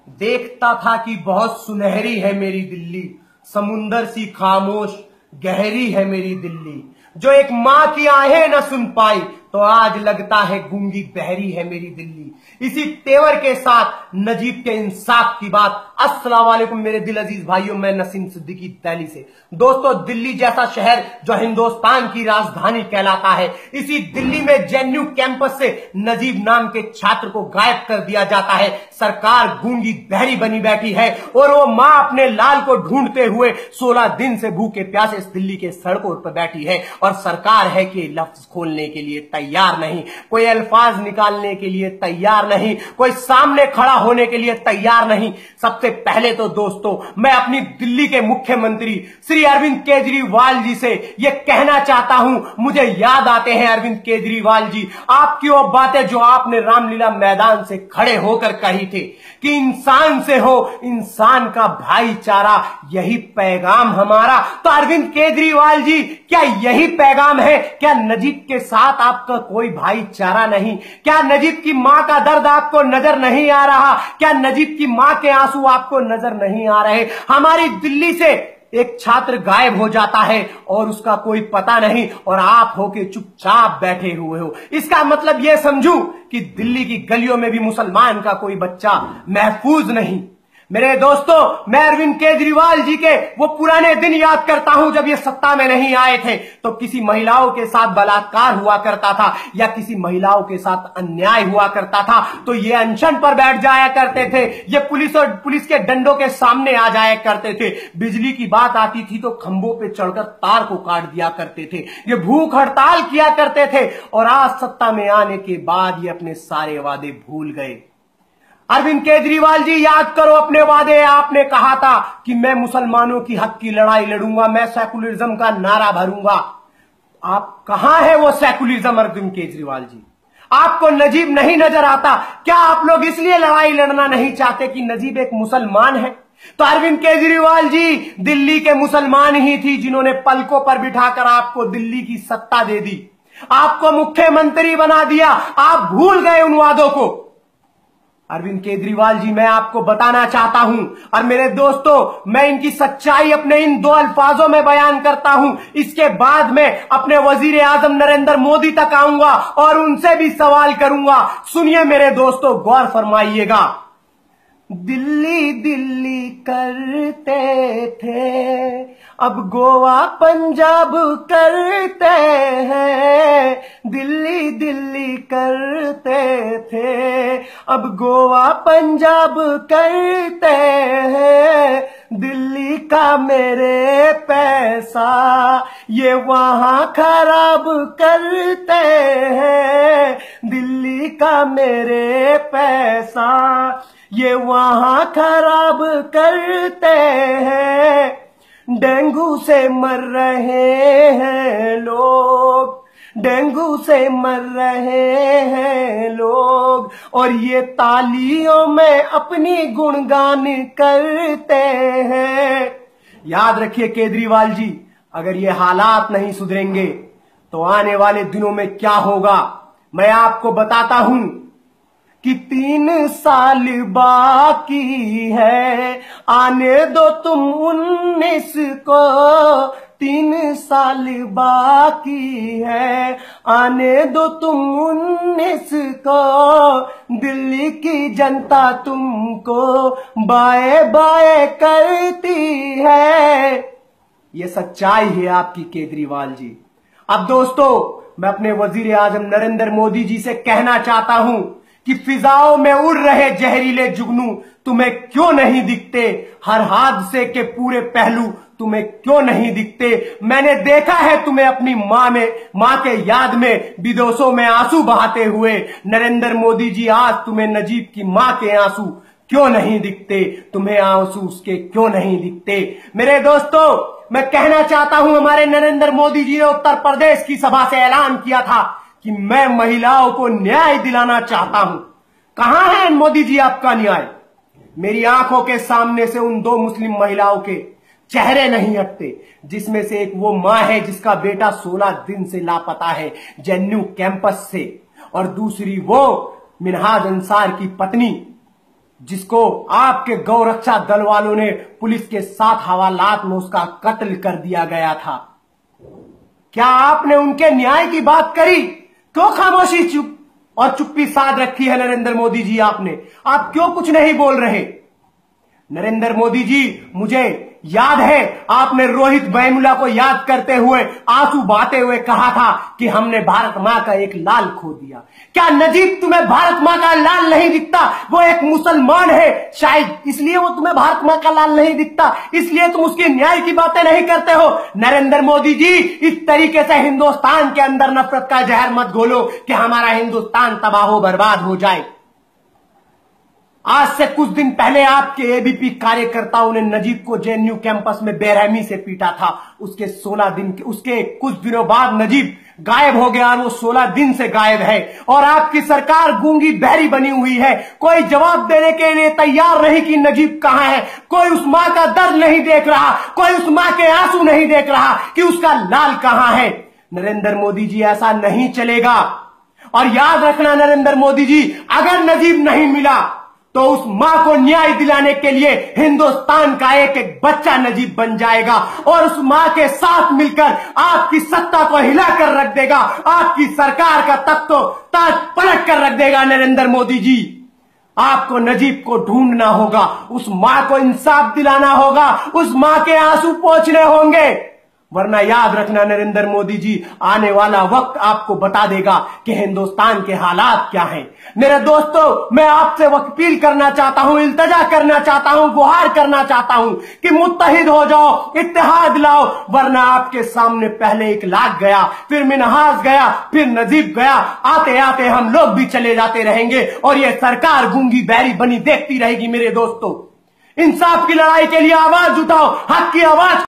देखता था कि बहुत सुनहरी है मेरी दिल्ली, समुंदर सी खामोश गहरी है मेरी दिल्ली। जो एक माँ की आहें न सुन पाई तो आज लगता है गूंगी बहरी है मेरी दिल्ली। इसी तेवर के साथ नजीब के इंसाफ की बात। अस्सलाम वालेकुम मेरे दिल अजीज भाइयों, मैं नसीम सिद्दीकी दिल्ली से। दोस्तों, दिल्ली जैसा शहर जो हिंदुस्तान की राजधानी कहलाता है, इसी दिल्ली में जेएनयू कैंपस से नजीब नाम के छात्र को गायब कर दिया जाता है। सरकार गूंगी बहरी बनी बैठी है और वो माँ अपने लाल को ढूंढते हुए 16 दिन से भूखे प्यासे इस दिल्ली के सड़कों पर बैठी है और सरकार है कि लफ्ज खोलने के लिए तैयार नहीं, कोई अल्फाज निकालने के लिए तैयार नहीं, कोई सामने खड़ा होने के लिए तैयार नहीं। सबसे पहले तो दोस्तों, मैं अपनी दिल्ली के मुख्यमंत्री श्री अरविंद केजरीवाल जी से यह कहना चाहता हूं, मुझे याद आते हैं अरविंद केजरीवाल जी, आपकी वो बातें जो आपने रामलीला मैदान से खड़े होकर कही थी कि इंसान से हो इंसान का भाईचारा, यही पैगाम हमारा। तो अरविंद केजरीवाल जी, क्या यही पैगाम है? क्या नजीब के साथ आपका कोई भाईचारा नहीं? क्या नजीब की मां का दर्द आपको नजर नहीं आ रहा? क्या नजीब की मां के आंसू आपको नजर नहीं आ रहे? हमारी दिल्ली से एक छात्र गायब हो जाता है और उसका कोई पता नहीं और आप होके चुपचाप बैठे हुए हो। इसका मतलब यह समझूं कि दिल्ली की गलियों में भी मुसलमान का कोई बच्चा महफूज नहीं। मेरे दोस्तों, मैं अरविंद केजरीवाल जी के वो पुराने दिन याद करता हूं जब ये सत्ता में नहीं आए थे तो किसी महिलाओं के साथ बलात्कार हुआ करता था या किसी महिलाओं के साथ अन्याय हुआ करता था तो ये अनशन पर बैठ जाया करते थे, ये पुलिस और पुलिस के डंडों के सामने आ जाया करते थे। बिजली की बात आती थी तो खंभों पे चढ़कर तार को काट दिया करते थे, ये भूख हड़ताल किया करते थे और आज सत्ता में आने के बाद ये अपने सारे वादे भूल गए। अरविंद केजरीवाल जी, याद करो अपने वादे। आपने कहा था कि मैं मुसलमानों की हक की लड़ाई लड़ूंगा, मैं सेकुलरिज्म का नारा भरूंगा। आप कहां है वो सेकुलरिज्म अरविंद केजरीवाल जी? आपको नजीब नहीं नजर आता? क्या आप लोग इसलिए लड़ाई लड़ना नहीं चाहते कि नजीब एक मुसलमान है? तो अरविंद केजरीवाल जी, दिल्ली के मुसलमान ही थी जिन्होंने पलकों पर बिठाकर आपको दिल्ली की सत्ता दे दी, आपको मुख्यमंत्री बना दिया। आप भूल गए उन वादों को। अरविंद केजरीवाल जी, मैं आपको बताना चाहता हूं और मेरे दोस्तों, मैं इनकी सच्चाई अपने इन 2 अल्फाजों में बयान करता हूं। इसके बाद मैं अपने वजीर आजम नरेंद्र मोदी तक आऊंगा और उनसे भी सवाल करूंगा। सुनिए मेरे दोस्तों, गौर फरमाइएगा। दिल्ली दिल्ली करते थे, अब गोवा पंजाब करते हैं। दिल्ली दिल्ली करते थे, अब गोवा पंजाब करते हैं। दिल्ली का मेरे पैसा ये वहां खराब करते हैं। दिल्ली का मेरे पैसा ये वहां खराब करते हैं। डेंगू से मर रहे हैं लोग, डेंगू से मर रहे हैं लोग और ये तालियों में अपनी गुणगान करते हैं। याद रखिए केजरीवाल जी, अगर ये हालात नहीं सुधरेंगे तो आने वाले दिनों में क्या होगा मैं आपको बताता हूं कि 3 साल बाकी है, आने दो तुम 19 को। 3 साल बाकी है, आने दो तुम 19 को। दिल्ली की जनता तुमको बाय बाय करती है। ये सच्चाई है आपकी केजरीवाल जी। अब दोस्तों, मैं अपने वजीर आजम नरेंद्र मोदी जी से कहना चाहता हूं कि फिजाओं में उड़ रहे जहरीले जुगनू तुम्हें क्यों नहीं दिखते? हर हादसे के पूरे पहलू तुम्हें क्यों नहीं दिखते? मैंने देखा है तुम्हें अपनी मां के याद में विदेशों में आंसू बहाते हुए। नरेंद्र मोदी जी, आज तुम्हें नजीब की मां के आंसू क्यों नहीं दिखते? तुम्हें आंसू उसके क्यों नहीं दिखते? मेरे दोस्तों, मैं कहना चाहता हूं, हमारे नरेंद्र मोदी जी ने उत्तर प्रदेश की सभा से ऐलान किया था कि मैं महिलाओं को न्याय दिलाना चाहता हूं। कहां है मोदी जी आपका न्याय? मेरी आंखों के सामने से उन 2 मुस्लिम महिलाओं के चेहरे नहीं हटते, जिसमें से एक वो मां है जिसका बेटा 16 दिन से लापता है जेएनयू कैंपस से, और दूसरी वो मिनहाज अंसार की पत्नी जिसको आपके गौरक्षा दल वालों ने पुलिस के साथ हवालात में उसका कत्ल कर दिया गया था। क्या आपने उनके न्याय की बात करी? क्यों खामोशी चुप्पी साध रखी है नरेंद्र मोदी जी? आप क्यों कुछ नहीं बोल रहे? नरेंद्र मोदी जी, मुझे याद है आपने रोहित वेमुला को याद करते हुए आंसू बहाते हुए कहा था कि हमने भारत मां का एक लाल खो दिया। क्या नजीब तुम्हें भारत मां का लाल नहीं दिखता? वो एक मुसलमान है, शायद इसलिए वो तुम्हें भारत मां का लाल नहीं दिखता, इसलिए तुम उसके न्याय की बातें नहीं करते हो। नरेंद्र मोदी जी, इस तरीके से हिंदुस्तान के अंदर नफरत का जहर मत घोलो कि हमारा हिंदुस्तान तबाह बर्बाद हो जाए। आज से कुछ दिन पहले आपके एबीपी कार्यकर्ताओं ने नजीब को जेएनयू कैंपस में बेरहमी से पीटा था। उसके कुछ दिनों बाद नजीब गायब हो गया और वो 16 दिन से गायब है। और आपकी सरकार गूंगी बहरी बनी हुई है, कोई जवाब देने के लिए तैयार नहीं कि नजीब कहां है। कोई उस मां का दर्द नहीं देख रहा, कोई उस मां के आंसू नहीं देख रहा कि उसका लाल कहां है। नरेंद्र मोदी जी, ऐसा नहीं चलेगा। और याद रखना नरेंद्र मोदी जी, अगर नजीब नहीं मिला तो उस मां को न्याय दिलाने के लिए हिंदुस्तान का एक एक बच्चा नजीब बन जाएगा और उस मां के साथ मिलकर आपकी सत्ता को हिलाकर रख देगा, आपकी सरकार का तख्त तो ताज पलट कर रख देगा। नरेंद्र मोदी जी, आपको नजीब को ढूंढना होगा, उस मां को इंसाफ दिलाना होगा, उस मां के आंसू पोंछने होंगे, वरना याद रखना नरेंद्र मोदी जी, आने वाला वक्त आपको बता देगा कि हिंदुस्तान के हालात क्या हैं। मेरे दोस्तों, मैं आपसे अपील करना चाहता हूं, इल्तजा करना चाहता हूं, गुहार करना चाहता हूं कि मुत्तहिद हो जाओ, इत्तेहाद लाओ, वरना आपके सामने पहले एक लाख गया, फिर मिनहाज गया, फिर नजीब गया, आते आते हम लोग भी चले जाते रहेंगे और यह सरकार गूंगी बहरी बनी देखती रहेगी। मेरे दोस्तों, इंसाफ की लड़ाई के लिए आवाज उठाओ, हक की आवाज